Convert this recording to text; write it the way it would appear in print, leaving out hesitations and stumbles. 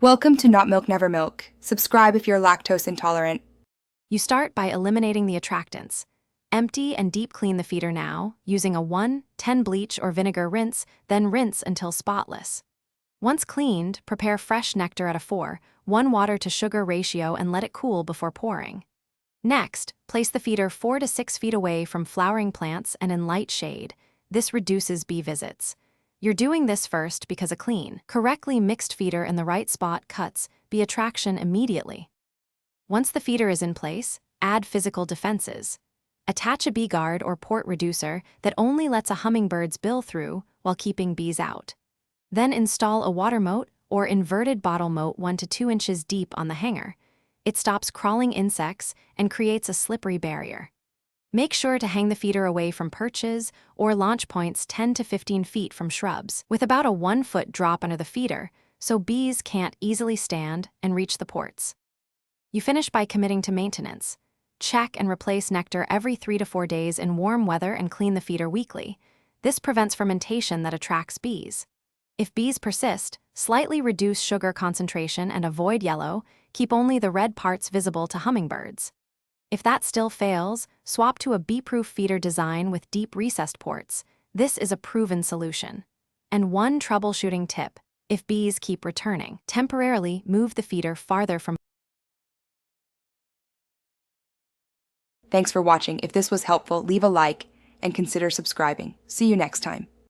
Welcome to Not Milk Never Milk. Subscribe if you're lactose intolerant. You start by eliminating the attractants. Empty and deep clean the feeder now, using a 1-10 bleach or vinegar rinse, then rinse until spotless. Once cleaned, prepare fresh nectar at a 4:1 water to sugar ratio and let it cool before pouring. Next, place the feeder 4 to 6 feet away from flowering plants and in light shade. This reduces bee visits. You're doing this first because a clean, correctly mixed feeder in the right spot cuts bee attraction immediately. Once the feeder is in place, add physical defenses. Attach a bee guard or port reducer that only lets a hummingbird's bill through while keeping bees out. Then install a water moat or inverted bottle moat 1 to 2 inches deep on the hanger. It stops crawling insects and creates a slippery barrier. Make sure to hang the feeder away from perches or launch points 10 to 15 feet from shrubs, with about a 1-foot drop under the feeder, so bees can't easily stand and reach the ports. You finish by committing to maintenance. Check and replace nectar every 3 to 4 days in warm weather and clean the feeder weekly. This prevents fermentation that attracts bees. If bees persist, slightly reduce sugar concentration and avoid yellow. Keep only the red parts visible to hummingbirds. If that still fails, swap to a bee-proof feeder design with deep recessed ports. This is a proven solution. And one troubleshooting tip: if bees keep returning, temporarily move the feeder farther from. Thanks for watching. If this was helpful, leave a like and consider subscribing. See you next time.